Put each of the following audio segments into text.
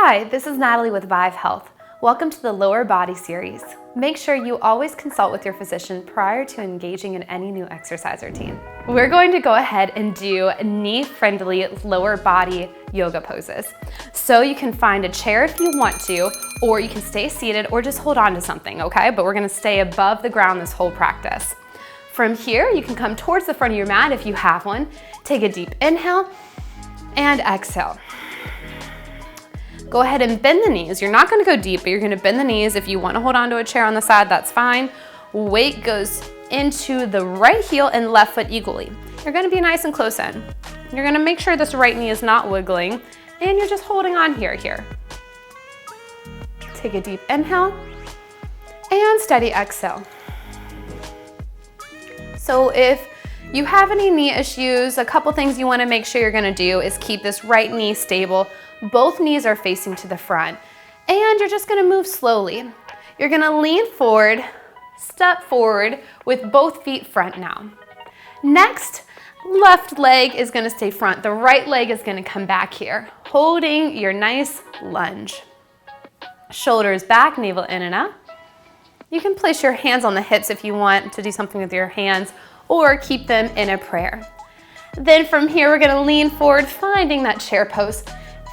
Hi, this is Natalie with Vive Health. Welcome to the lower body series. Make sure you always consult with your physician prior to engaging in any new exercise routine. We're going to go ahead and do knee-friendly lower body yoga poses. So you can find a chair if you want to, or you can stay seated or just hold on to something, okay? But we're gonna stay above the ground this whole practice. From here, you can come towards the front of your mat if you have one. Take a deep inhale and exhale. Go ahead and bend the knees. You're not gonna go deep, but you're gonna bend the knees. If you wanna hold on to a chair on the side, that's fine. Weight goes into the right heel and left foot equally. You're gonna be nice and close in. You're gonna make sure this right knee is not wiggling, and you're just holding on here. Take a deep inhale and steady exhale. So if you have any knee issues, a couple things you wanna make sure you're gonna do is keep this right knee stable. Both knees are facing to the front, and you're just gonna move slowly. You're gonna lean forward, step forward with both feet front now. Next, left leg is gonna stay front. The right leg is gonna come back here, holding your nice lunge. Shoulders back, navel in and up. You can place your hands on the hips if you want to do something with your hands, or keep them in a prayer. Then from here, we're gonna lean forward, finding that chair pose.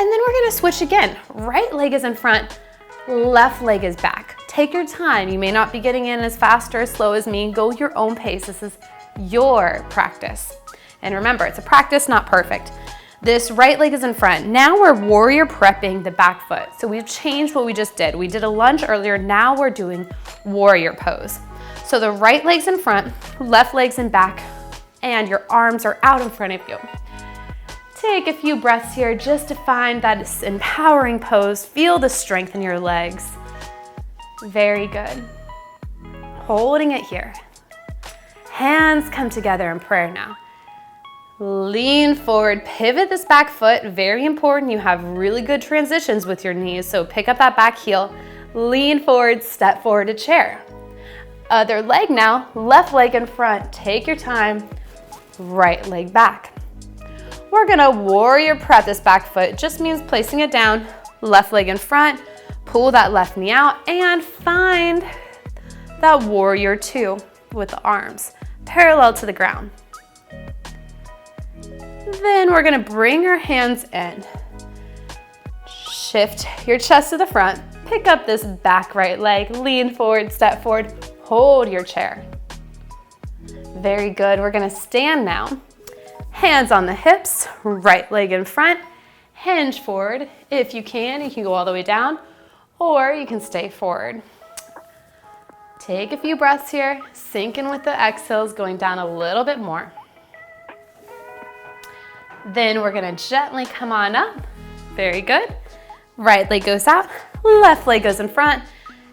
And then we're gonna switch again. Right leg is in front, left leg is back. Take your time. You may not be getting in as fast or as slow as me. Go your own pace. This is your practice. And remember, it's a practice, not perfect. This right leg is in front. Now we're warrior prepping the back foot. So we've changed what we just did. We did a lunge earlier. Now we're doing warrior pose. So the right leg's in front, left leg's in back, and your arms are out in front of you. Take a few breaths here just to find that empowering pose. Feel the strength in your legs. Very good. Holding it here. Hands come together in prayer now. Lean forward, pivot this back foot. Very important. You have really good transitions with your knees, so pick up that back heel. Lean forward, step forward to chair. Other leg now, left leg in front. Take your time, right leg back. We're gonna warrior prep this back foot. It just means placing it down, left leg in front, pull that left knee out, and find that warrior two with the arms parallel to the ground. Then we're gonna bring your hands in. Shift your chest to the front, pick up this back right leg, lean forward, step forward, hold your chair. Very good, we're gonna stand now. Hands on the hips, right leg in front, hinge forward. If you can go all the way down, or you can stay forward. Take a few breaths here, sink in with the exhales, going down a little bit more. Then we're gonna gently come on up. Very good. Right leg goes out, left leg goes in front,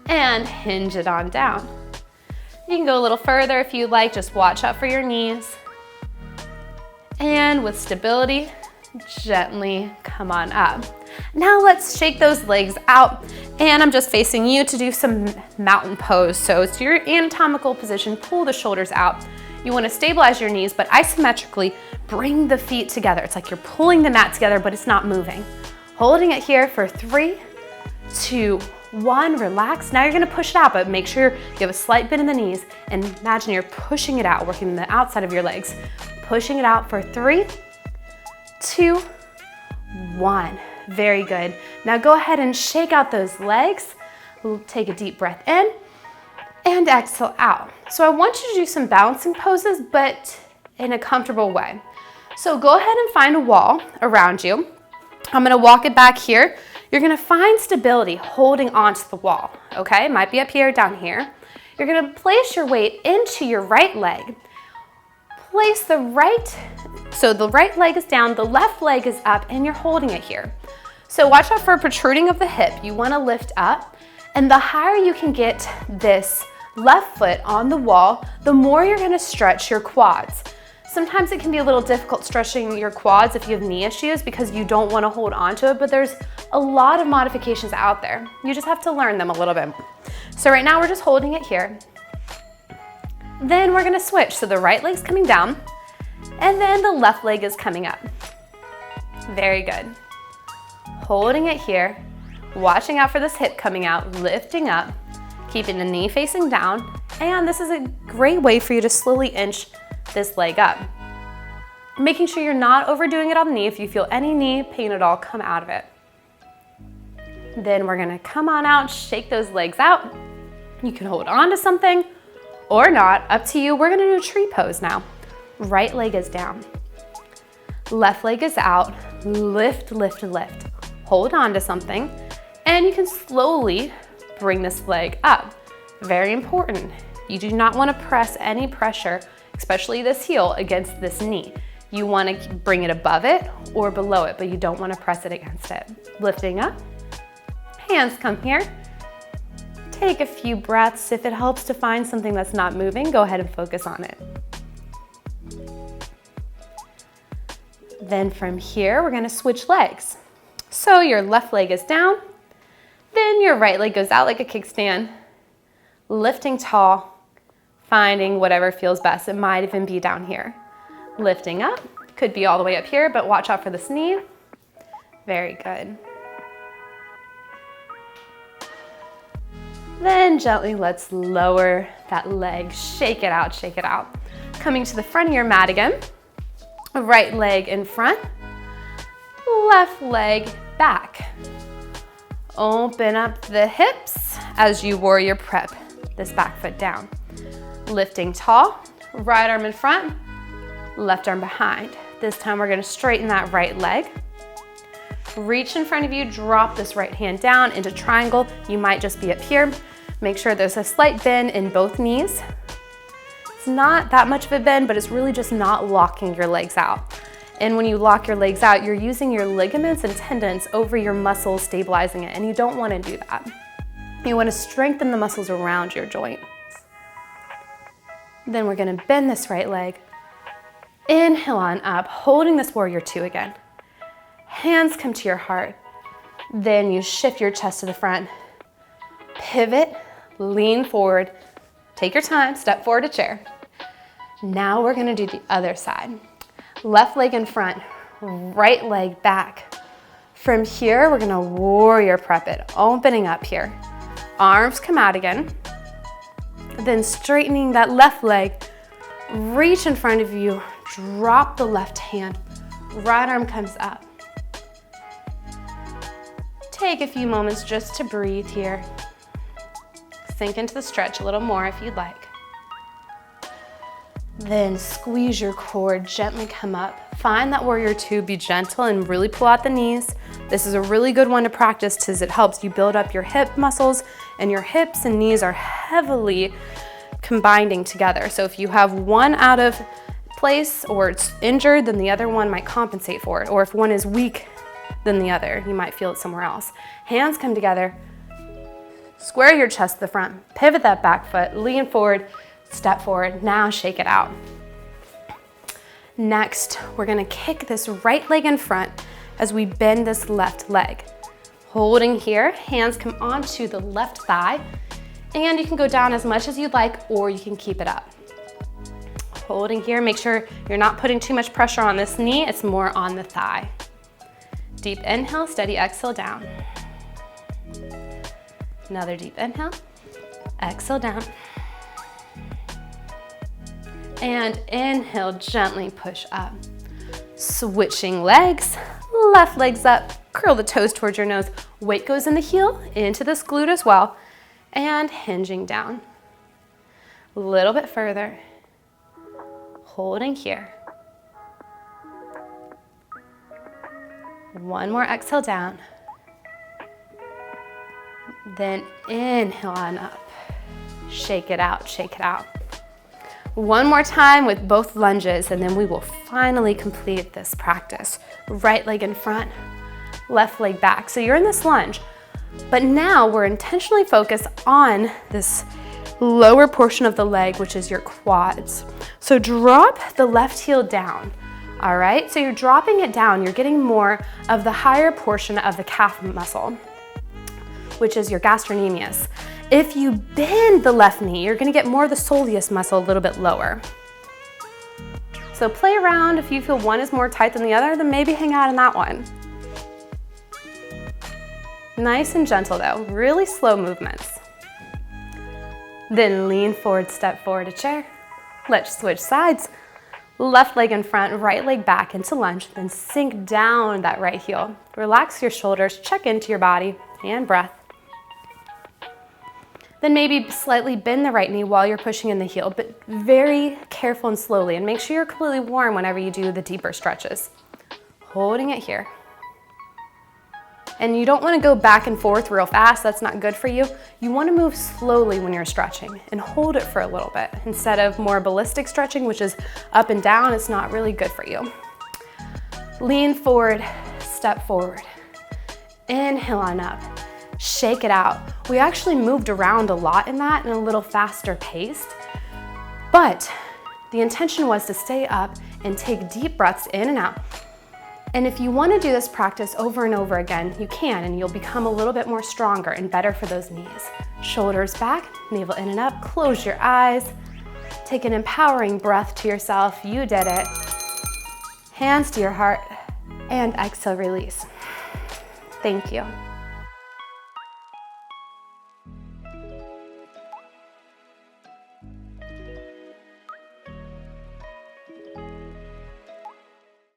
and hinge it on down. You can go a little further if you like, just watch out for your knees. And with stability, gently come on up. Now let's shake those legs out, and I'm just facing you to do some mountain pose. So it's your anatomical position, pull the shoulders out. You wanna stabilize your knees, but isometrically bring the feet together. It's like you're pulling the mat together, but it's not moving. Holding it here for 3, 2, 1, relax. Now you're gonna push it out, but make sure you have a slight bend in the knees, and imagine you're pushing it out, working the outside of your legs. Pushing it out for 3, 2, 1. Very good. Now go ahead and shake out those legs. We'll take a deep breath in and exhale out. So I want you to do some balancing poses, but in a comfortable way. So go ahead and find a wall around you. I'm gonna walk it back here. You're gonna find stability holding onto the wall, okay? It might be up here or down here. You're gonna place your weight into your right leg. Place the right leg is down, the left leg is up, and you're holding it here. So watch out for a protruding of the hip. You wanna lift up, and the higher you can get this left foot on the wall, the more you're gonna stretch your quads. Sometimes it can be a little difficult stretching your quads if you have knee issues because you don't wanna hold on to it, but there's a lot of modifications out there. You just have to learn them a little bit. So right now we're just holding it here. Then we're gonna switch. So the right leg's coming down, and then the left leg is coming up. Very good. Holding it here. Watching out for this hip coming out, lifting up, keeping the knee facing down, and this is a great way for you to slowly inch this leg up. Making sure you're not overdoing it on the knee. If you feel any knee pain at all, come out of it. Then we're gonna come on out, shake those legs out. You can hold on to something or not, up to you. We're gonna do a tree pose now. Right leg is down. Left leg is out. Lift, lift, lift. Hold on to something, and you can slowly bring this leg up. Very important. You do not want to press any pressure, especially this heel, against this knee. You want to bring it above it or below it, but you don't want to press it against it. Lifting up, hands come here. Take a few breaths. If it helps to find something that's not moving, go ahead and focus on it. Then from here, we're going to switch legs. So your left leg is down, then your right leg goes out like a kickstand, lifting tall, finding whatever feels best. It might even be down here. Lifting up, could be all the way up here, but watch out for this knee. Very good. Then gently let's lower that leg, shake it out, shake it out. Coming to the front of your mat again, right leg in front, left leg back. Open up the hips as you warrior prep this back foot down. Lifting tall, right arm in front, left arm behind. This time we're gonna straighten that right leg. Reach in front of you, drop this right hand down into triangle. You might just be up here. Make sure there's a slight bend in both knees. It's not that much of a bend, but it's really just not locking your legs out. And when you lock your legs out, you're using your ligaments and tendons over your muscles, stabilizing it, and you don't want to do that. You want to strengthen the muscles around your joint. Then we're going to bend this right leg. Inhale on up, holding this warrior two again. Hands come to your heart. Then you shift your chest to the front. Pivot, lean forward. Take your time, step forward to chair. Now we're going to do the other side. Left leg in front, right leg back. From here, we're gonna warrior prep it, opening up here. Arms come out again. Then straightening that left leg, reach in front of you, drop the left hand, right arm comes up. Take a few moments just to breathe here. Sink into the stretch a little more if you'd like. Then squeeze your core, gently come up. Find that warrior two, be gentle and really pull out the knees. This is a really good one to practice because it helps you build up your hip muscles, and your hips and knees are heavily combining together. So if you have one out of place or it's injured, then the other one might compensate for it. Or if one is weak than the other, you might feel it somewhere else. Hands come together, square your chest to the front, pivot that back foot, lean forward, step forward, now shake it out. Next, we're gonna kick this right leg in front as we bend this left leg. Holding here, hands come onto the left thigh, and you can go down as much as you'd like, or you can keep it up. Holding here, make sure you're not putting too much pressure on this knee, it's more on the thigh. Deep inhale, steady exhale down. Another deep inhale, exhale down. And inhale, gently push up. Switching legs, left leg's up, curl the toes towards your nose. Weight goes in the heel, into this glute as well, and hinging down. A little bit further, holding here. One more exhale down. Then inhale on up. Shake it out, shake it out. One more time with both lunges, and then we will finally complete this practice. Right leg in front, left leg back. So you're in this lunge, but now we're intentionally focused on this lower portion of the leg, which is your quads. So drop the left heel down, all right? So you're dropping it down. You're getting more of the higher portion of the calf muscle, which is your gastrocnemius. If you bend the left knee, you're gonna get more of the soleus muscle a little bit lower. So play around. If you feel one is more tight than the other, then maybe hang out in that one. Nice and gentle though, really slow movements. Then lean forward, step forward to chair. Let's switch sides. Left leg in front, right leg back into lunge, then sink down that right heel. Relax your shoulders, check into your body and breath. Then maybe slightly bend the right knee while you're pushing in the heel, but very careful and slowly, and make sure you're completely warm whenever you do the deeper stretches. Holding it here. And you don't want to go back and forth real fast, that's not good for you. You want to move slowly when you're stretching and hold it for a little bit instead of more ballistic stretching, which is up and down. It's not really good for you. Lean forward, step forward. Inhale on up. Shake it out. We actually moved around a lot in that in a little faster pace, but the intention was to stay up and take deep breaths in and out. And if you want to do this practice over and over again, you can, and you'll become a little bit more stronger and better for those knees. Shoulders back, navel in and up, close your eyes. Take an empowering breath to yourself. You did it. Hands to your heart, and exhale, release. Thank you.